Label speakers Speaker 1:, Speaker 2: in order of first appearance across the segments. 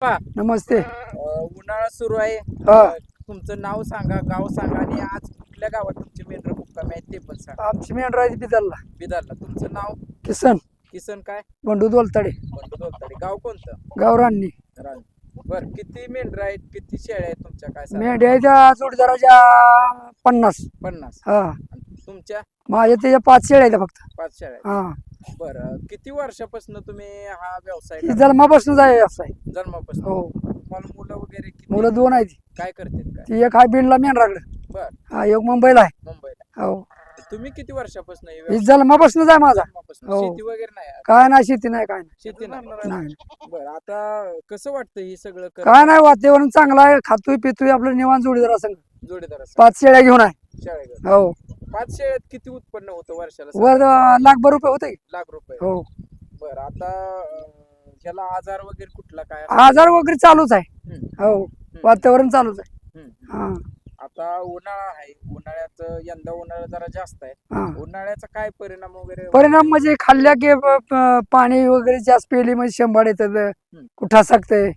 Speaker 1: पा
Speaker 2: नमस्ते.
Speaker 1: उन्हाळा सुरू आहे.
Speaker 2: हा.
Speaker 1: तुमचं नाव सांगा, गाव सांगा आणि आज कुठल्या गावात तुमचे मेंढर मुक्कामी आहेत ते पण सांगा.
Speaker 2: आमची मेंढराजी बिदरला.
Speaker 1: बिदारला. तुमचं नाव?
Speaker 2: किसन
Speaker 1: किसन काय?
Speaker 2: बंडू दोलताडे.
Speaker 1: बंडू दोलताडे. गाव कोणतं?
Speaker 2: गावरांनी.
Speaker 1: रान. बर, किती मेंढर आहेत, किती शेळ्या आहेत तुमच्या? काय सांगा?
Speaker 2: मेंढ्याच्या जोडदाराच्या 50.
Speaker 1: 50.
Speaker 2: हा.
Speaker 1: आणि तुमच्या?
Speaker 2: माझ्या त्याच्या 5 शेळ्या आहेत फक्त.
Speaker 1: 5 शेळ्या आहेत.
Speaker 2: हा.
Speaker 1: बरं, किती वर्षापासून तुम्ही हा व्यवसाय
Speaker 2: ही
Speaker 1: करता?
Speaker 2: जन्मापासून आहे व्यवसाय.
Speaker 1: जन्मापासून.
Speaker 2: हो.
Speaker 1: तुम्हाला मुलं वगैरे किती?
Speaker 2: मुलं 2 आहेत.
Speaker 1: काय करतात काय?
Speaker 2: ती एक आहे बीडला मेंढराकडे.
Speaker 1: बर.
Speaker 2: हा, एक मुंबईला आहे.
Speaker 1: मुंबईला.
Speaker 2: हो.
Speaker 1: तुम्ही किती वर्षापासून हे
Speaker 2: ही
Speaker 1: व्यवसाय?
Speaker 2: जन्मापासूनच आहे माझा.
Speaker 1: जन्मापासून.
Speaker 2: हो.
Speaker 1: शेती वगैरे नाही?
Speaker 2: काय नाही, शेती नाही, काय नाही.
Speaker 1: शेती नाही.
Speaker 2: नाही.
Speaker 1: बरं, आता कसं वाटतं हे सगळं
Speaker 2: काय नाही, वातावरण चांगलं आहे. खातोय पितोय आपलं निवांत जोडीदार असं.
Speaker 1: जोडीदार
Speaker 2: 5 शेळ्या घेऊन आहे.
Speaker 1: शेळ्या?
Speaker 2: हो.
Speaker 1: 5 शेळ्यात किती उत्पन्न होतं वर्षाला?
Speaker 2: वर लाखभर रुपये होते.
Speaker 1: लाख रुपये.
Speaker 2: हो.
Speaker 1: बरं, आता ह्याला आजार वगैरे कुठला काय?
Speaker 2: आजार वगैरे चालूच आहे.
Speaker 1: हम्म,
Speaker 2: हो. वातावरण चालूच आहे.
Speaker 1: हम्म.
Speaker 2: हा.
Speaker 1: आता उन्हाळा आहे. उन्हाळ्यात यंदा उन्हाळा जरा जास्त आहे.
Speaker 2: हा.
Speaker 1: उन्हाळ्याचा काय परिणाम वगैरे?
Speaker 2: परिणाम म्हणजे खाल्ल्या की पाणी वगैरे जास्त पिली म्हणजे शंभर येतात, कुठा सांगतंय,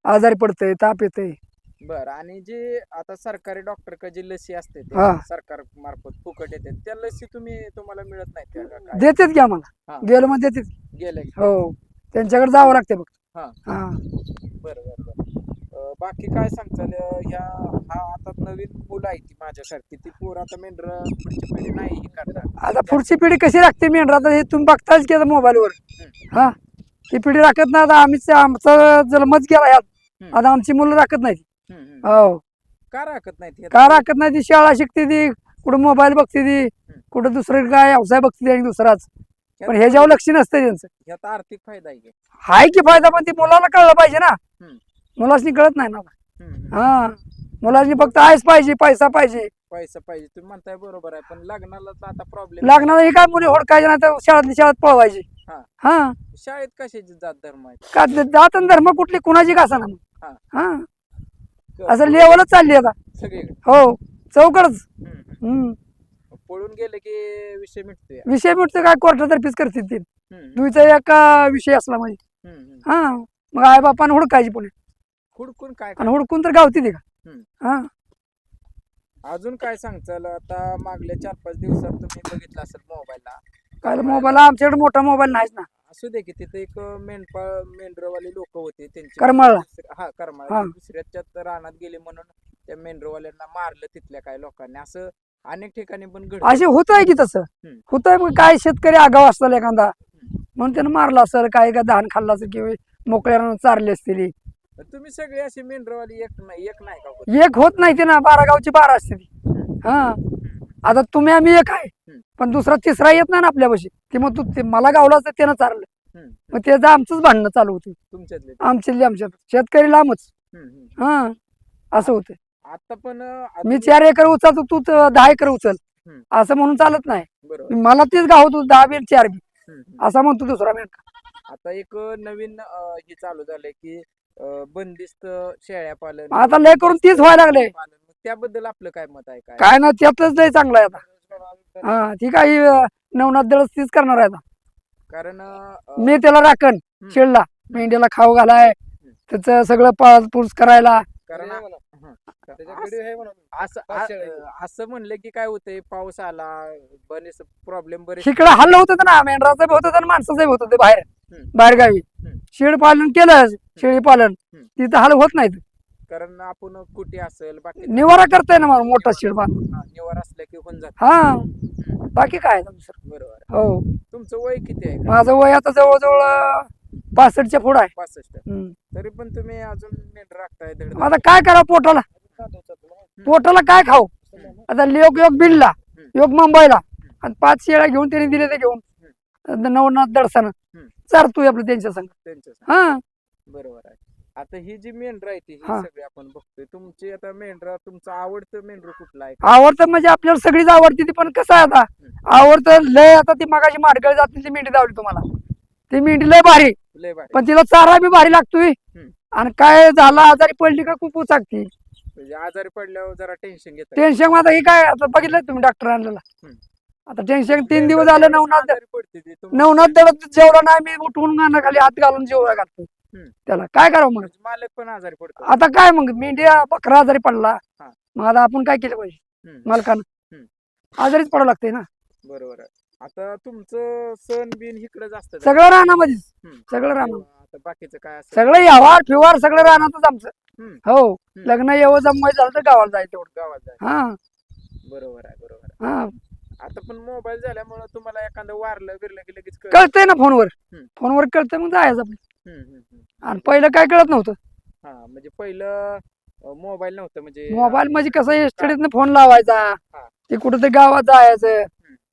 Speaker 2: आजारी पडतंय, ताप येतंय.
Speaker 1: बरं, आणि जे आता सरकारी डॉक्टर का जी लसी असते ते
Speaker 2: हा.
Speaker 1: सरकार मार्फत फुकट येते, त्या लसी तुम्हाला मिळत नाही त्या का काय?
Speaker 2: देतात की आम्हाला.
Speaker 1: हा.
Speaker 2: गेलो मग देतात.
Speaker 1: गेले.
Speaker 2: हो. त्यांच्याकडे जावं लागते फक्त.
Speaker 1: हा.
Speaker 2: हा.
Speaker 1: बरं बरं बरं. बाकी काय सांगताल? हा आता नवीन मुलं आहे ती माझ्यासारखी, ती पोर आता मेंढर पुढची पिढी नाही हे करणार.
Speaker 2: आता पुढची पिढी कशी राखते मेंढर, आता हे तुम्ही बघताच की आता मोबाईलवर. हा. ती पिढी राखत नाही. आता आम्हीच आमचा जन्मच गेला यात. आता आमची मुलं राखत नाही. हो.
Speaker 1: का राखत नाही ती?
Speaker 2: का राखत नाही? ती शाळा शिकते, ती कुठं मोबाईल बघते, ती कुठं दुसरं काय व्यवसाय बघते ती आणि दुसराच. पण ह्याच्यावर लक्ष नसतं त्यांचं.
Speaker 1: ह्यात आर्थिक फायदा आहे की?
Speaker 2: हाय की फायदा, पण ती मुलाला कळलं पाहिजे ना. मुलासनी कळत नाही ना. हा. मुलासनी फक्त आयच पाहिजे, पैसा पाहिजे.
Speaker 1: पैसा पाहिजे तुम्ही म्हणताय, बरोबर आहे, पण लग्नाला तर आता प्रॉब्लेम.
Speaker 2: लग्नाला ही काय मुली होडकायचे नाही तर शाळेतली शाळेत पळवायची. हा.
Speaker 1: शाळेत कशाची जात धर्म आहे?
Speaker 2: का जात आणि धर्म कुठली कुणाची का ना.
Speaker 1: हा.
Speaker 2: हा. असं लेवलच चालली आता
Speaker 1: सगळीकडे.
Speaker 2: हो. चौकडच.
Speaker 1: पळून गेले की विषय मिटतोय.
Speaker 2: विषय मिळतो काय, कोर्टातर्फीच करते ती. दुईचा एक विषय असला म्हणजे. हा. मग आई बापाने हुडकायची पुणे.
Speaker 1: हुडकून काय?
Speaker 2: आणि हुडकून तर गावती ती का. हा.
Speaker 1: अजून काय सांगचाल? आता मागल्या 4-5 दिवसात तुम्ही बघितलं असेल मोबाईलला.
Speaker 2: काय मोबाईल आमच्याकडे मोठा मोबाईल नाहीच ना.
Speaker 1: असू दे की, तिथे एक मेंढरवाले लोक होते त्यांचे.
Speaker 2: करमाळला.
Speaker 1: हा, करमाळा. दुसऱ्याच्या रानात गेले म्हणून त्या मेंढरवाल्यांना मारलं तिथल्या काही लोकांनी. असं अनेक ठिकाणी पण घडतं.
Speaker 2: असे होत आहे की तसं होत आहे. मग काय शेतकरी आगाव असतात एखादा, म्हणून त्यानं मारला असेल, काय का धान खाल्ला असेल किंवा मोकळ्यानं चारली असतील.
Speaker 1: तुम्ही सगळे असे मेंढरवाली एक नाही का होत?
Speaker 2: एक होत नाही ते ना, 12 गावची 12 असते ती. हा. आता तुम्ही आम्ही एक आहे, पण दुसरा तिसरा येत नाही ना आपल्यापाशी. ते मग तू मला गावला असतं त्यानं चारलं, मग त्याचं आमचंच भांडणं चालू होती.
Speaker 1: तुमच्यातले?
Speaker 2: आमच्यात शेतकरी लांबच. हा. असं होतं.
Speaker 1: आता पण
Speaker 2: मी 4 एकर उचलतो, तू 10 एकर उचल, असं म्हणून चालत नाही. मला तेच गाव तू 10 बी 4 बी असा म्हणतो दुसरा मेंढरा.
Speaker 1: आता एक नवीन हे चालू झालंय की बंदिस्त शेळ्या पालन.
Speaker 2: आता लय करून तीच व्हायला लागले.
Speaker 1: त्याबद्दल आपलं काय मत आहे?
Speaker 2: काय ना, त्यातच लय चांगलं आहे आता. हा. ती काही नवनाथ दळस तीच करणार आहे आता. कारण मी त्याला राखण शेळला, मेंढ्याला खाऊ घालाय, त्याचं सगळं पाळपूस करायला.
Speaker 1: कारण असं म्हणलं की काय होतंय, पाऊस आला, बरेच प्रॉब्लेम बरेच.
Speaker 2: इकडे हल्लं होतं ना, मेंढराचं बी होतं आणि माणसाचं बी होतं. ते बाहेर गावी शेळी पालन केलं, शेळी पालन तिथं हाल होत नाहीत.
Speaker 1: कारण आपण कुठे असेल बाकी
Speaker 2: निवारा करताय ना मोठा शेळ बांधून.
Speaker 1: निवारा असल्या की होऊन जात.
Speaker 2: हा. बाकी काय
Speaker 1: बरोबर.
Speaker 2: हो.
Speaker 1: तुमचं वय किती आहे?
Speaker 2: माझं वय आता जवळजवळ 65च्या पुढं आहे.
Speaker 1: 65. तरी पण तुम्ही अजून मेंढर राखताय.
Speaker 2: आता काय करा, पोटाला काय खाऊ. आता योग बिलला, योग मुंबईला, आणि 5 शेळ्या घेऊन त्यांनी दिले, ते घेऊन नवनाथ दडसानं चारतोय आपलं त्यांच्या संग. हा.
Speaker 1: बरोबर आहे. आता ही जी मेंढर आहे ती सगळी आपण बघतोय. तुमची आता मेंढर, तुमचं आवडतं मेंढर कुठला आहे?
Speaker 2: आवडतं म्हणजे आपल्याला सगळीच आवडते ती, पण कसं आहे आता आवडतं लय. आता ती मगाशी माडगळ जाते ती मेंढी दावली तुम्हाला, ती मेंढी लय भारी, पण तिला चारा बी भारी लागतोय. आणि काय झालं, आजारी पडली का खूप उचाकती.
Speaker 1: म्हणजे आजारी पडल्यावर जरा टेन्शन घेत.
Speaker 2: टेन्शन आता हे काय, आता बघितलं तुम्ही डॉक्टर आणलेला, आता टेन्शन 3 दिवस झालं. नवनाथ दळत जेवढा नाही, मी उठवून गाणं खाली हात घालून जेवढा घालतो. त्याला काय करावं मग
Speaker 1: म्हणजे मालक पण आजारी पडतो.
Speaker 2: आता काय मग मेंढ्या बकरा आजारी पडला
Speaker 1: हा.
Speaker 2: मग आता आपण काय केलं पाहिजे
Speaker 1: हम्म.
Speaker 2: मालकानं आजारीच पडावं लागतंय ना
Speaker 1: बरोबर आहे. आता तुमचं सण बिन इकडे जास्त
Speaker 2: सगळं रानामध्येच सगळं राहणार
Speaker 1: आता बाकीचं काय असेल
Speaker 2: सगळं व्यवहार फिवार सगळं राहणारच आमचं
Speaker 1: हम्म.
Speaker 2: हो लग्न येवं जमवाय झालं तर गावाला जायचं तेवढं
Speaker 1: गावात जायचं.
Speaker 2: हा
Speaker 1: बरोबर आहे बरोबर आहे.
Speaker 2: हा
Speaker 1: आता पण मोबाईल झाल्यामुळे तुम्हाला एखादं वारलं बिरलं की लगेच
Speaker 2: कळतंय ना फोनवर
Speaker 1: हम्म.
Speaker 2: फोनवर कळतंय मग जायचं आपलं
Speaker 1: हम्म, हम्म, हम्म.
Speaker 2: आणि पहिलं काय कळत नव्हतं
Speaker 1: हा म्हणजे पहिलं मोबाईल नव्हतं म्हणजे
Speaker 2: मोबाईल म्हणजे कसं एसटीडीतनं फोन लावायचा
Speaker 1: हा.
Speaker 2: ते कुठं गावात जायचं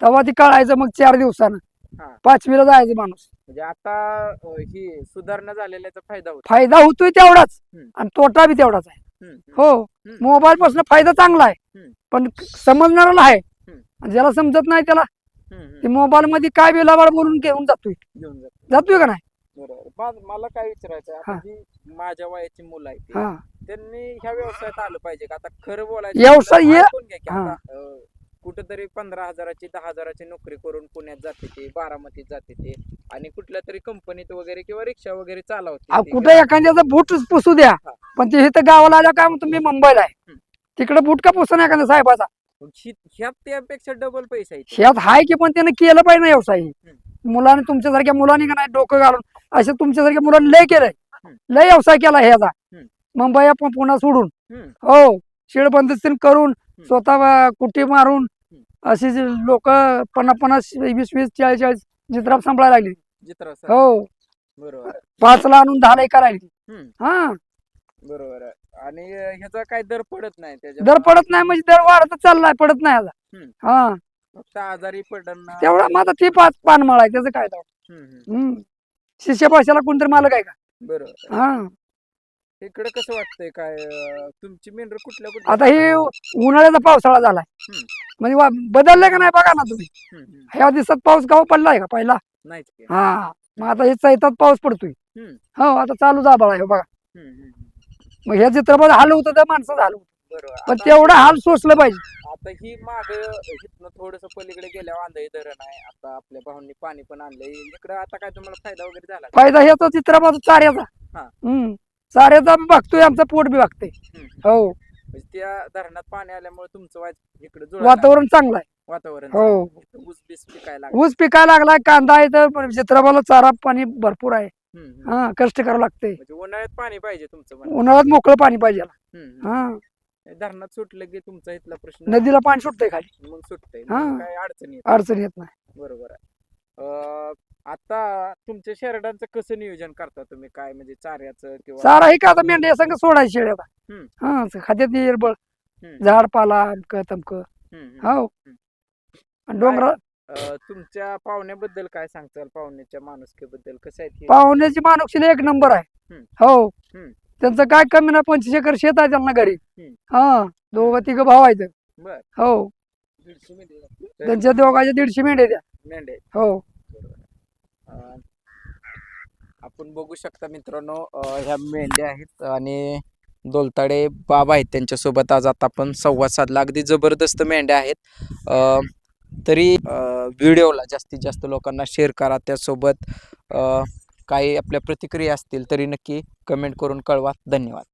Speaker 2: तेव्हा ते कळायचं मग 4 दिवसानं
Speaker 1: हा.
Speaker 2: 5वीला जायचं माणूस
Speaker 1: म्हणजे आता ही सुधारणा झालेल्याचा फायदा होतो.
Speaker 2: फायदा होतोय तेवढाच
Speaker 1: हम्म.
Speaker 2: आणि तोटा बी तेवढाच आहे
Speaker 1: हम्म, हम्म.
Speaker 2: हो
Speaker 1: हम्म.
Speaker 2: मोबाईल पासून फायदा चांगला आहे
Speaker 1: हम्म.
Speaker 2: पण समजणाऱ्याला आहे
Speaker 1: हम्म.
Speaker 2: आणि ज्याला समजत नाही त्याला
Speaker 1: हम्म, हम्म.
Speaker 2: ते मोबाईल मध्ये काय बेलाबाळ बोलून घेऊन जातोय
Speaker 1: घेऊन जातो.
Speaker 2: जातोय का नाही
Speaker 1: बरोबर. मला काय विचारायचं आहे,
Speaker 2: हा.
Speaker 1: आता जी माझ्या वयाची मुलं आहेत ती,
Speaker 2: हा
Speaker 1: त्यांनी ह्या व्यवसायात आलं पाहिजे का? आता खरं बोलायचं
Speaker 2: व्यवसाय
Speaker 1: म्हणलं,
Speaker 2: हे-
Speaker 1: ऐकून घ्या की
Speaker 2: हा.
Speaker 1: आता कुठेतरी 15,000ची 10,000ची नोकरी करून पुण्यात जाते ते, बारामतीत जाते ते, आणि कुठल्या तरी कंपनीत वगैरे किंवा रिक्षा वगैरे चालवते
Speaker 2: अहो,
Speaker 1: ते.
Speaker 2: कुठे एखाद्याचं बूट पुसू द्या
Speaker 1: हा.
Speaker 2: पण ते इथं गावाला आल्या काय म्हणतो मी मुंबईला आहे
Speaker 1: हम्म.
Speaker 2: तिकडे बूट का पुसू नये एखाद्या साहेबाचा
Speaker 1: मग ह्यात त्यापेक्षा डबल पैसा येते.
Speaker 2: शेत हाय की पण त्यानं केलं पाहिजे ना व्यवसाय मुलाने तुमच्यासारख्या मुलांनी का नाही डोकं घालून असे तुमच्यासारख्या मुलांनी लय केलंय लय व्यवसाय केला ह्याचा मुंबई पुन्हा सोडून हो शिळबंदस्तीन करून स्वतः कुटी मारून अशी लोक 50-50 20-20 40-40 जित्राप सांभाळायला लागली
Speaker 1: जित्रास
Speaker 2: हो
Speaker 1: बरोबर
Speaker 2: 5ला आणून 10ला करायला लागली
Speaker 1: हम्म.
Speaker 2: हा
Speaker 1: बरोबर आहे. आणि ह्याचा काय दर पडत नाही त्याच्या
Speaker 2: दर पडत नाही म्हणजे दर वाढतच चाललाय पडत नाही आता हा
Speaker 1: फक्त आजारी पडणं
Speaker 2: तेवढा माझा ती पानमाळ आहे त्याचं काय शिष्य भाषेला कोणतरी मालक आहे का
Speaker 1: बरोबर.
Speaker 2: हा
Speaker 1: इकडे कसं वाटतंय काय तुमची मेंढर कुठल्या कुठल्या
Speaker 2: आता हे उन्हाळ्याचा पावसाळा झालाय म्हणजे बदललंय का नाही बघा ना तुम्ही ह्या दिवसात पाऊस गाव पडलाय का पहिला
Speaker 1: नाहीच की.
Speaker 2: हा मग आता हे चैतात पाऊस पडतोय हो आता चालू जाबाळ आहे बघा मग ह्या चित्रामध्ये हाल होतं त्या माणसं झालं
Speaker 1: बरोबर.
Speaker 2: पण
Speaker 1: आता
Speaker 2: तेवढं हाल सोसलं पाहिजे
Speaker 1: आता ही माग इथनं थोडस पलीकडे गेल्यावर आंधळी धरण आहे. आता आपल्या भाऊंनी पाणी पण आणलंय इकडे. आता काय तुम्हाला फायदा वगैरे झाला का?
Speaker 2: फायदा ह्याचा चित्रामध्ये चाऱ्याचा
Speaker 1: हा.
Speaker 2: चाऱ्याचा बी बघतोय आमचं पोट बी बघतोय हो
Speaker 1: म्हणजे त्या धरणात पाणी आल्यामुळे तुमचं इकडे
Speaker 2: वातावरण चांगलं आहे
Speaker 1: वातावरण
Speaker 2: हो.
Speaker 1: चांगलं. इथं ऊस बीस पिकायला लागला.
Speaker 2: ऊस पिकायला लागलाय कांदा आहे तर चित्राबाला चारा पाणी भरपूर आहे हा कष्ट करावं लागते
Speaker 1: म्हणजे उन्हाळ्यात पाणी पाहिजे तुमचं म्हणणं.
Speaker 2: उन्हाळ्यात मोकळं पाणी पाहिजे हा
Speaker 1: धरणात सुटलं की तुमचा इथला प्रश्न
Speaker 2: नदीला पाणी सुटतंय खाली
Speaker 1: मग सुटतंय.
Speaker 2: हा.
Speaker 1: मग काय अडचणी येत
Speaker 2: अडचण येत नाही
Speaker 1: बरोबर आहे. आता तुमच्या शेरडांचं कसं नियोजन करता तुम्ही? काय म्हणजे चाऱ्याचं किंवा
Speaker 2: चारा हे का आता मेंढ्या संग सोडायची शेळी आता हा खात्यात निर्बळ झाड पाला अमक तमक हो आणि डोंगरा
Speaker 1: तुमच्या पाहुण्याबद्दल काय सांगताल? पाहुण्याच्या माणुसकीबद्दल कसं आहे ते?
Speaker 2: पाहुण्याची माणूसकीला एक नंबर आहे हो त्यांचं काय कमी ना 25 एकर शेत आहे त्यांना घरी हा 2-3 भाव आहेत
Speaker 1: बर
Speaker 2: हो
Speaker 1: 150 मेंढ्या.
Speaker 2: त्यांच्या दोघांच्या 150 मेंढ्या द्या
Speaker 1: मेंढ्या
Speaker 2: हो
Speaker 1: आपण बघू शकता मित्रांनो, ह्या मेंढ्या आहेत आणि दोलताडे बाबा आहेत त्यांच्यासोबत आज आता आपण संवाद साधला. अगदी जबरदस्त मेंढ्या आहेत. तरी व्हिडिओला जास्तीत जास्त लोकांना शेअर करा. त्यासोबत काही आपल्या प्रतिक्रिया असतील तरी नक्की कमेंट करून कळवा. धन्यवाद.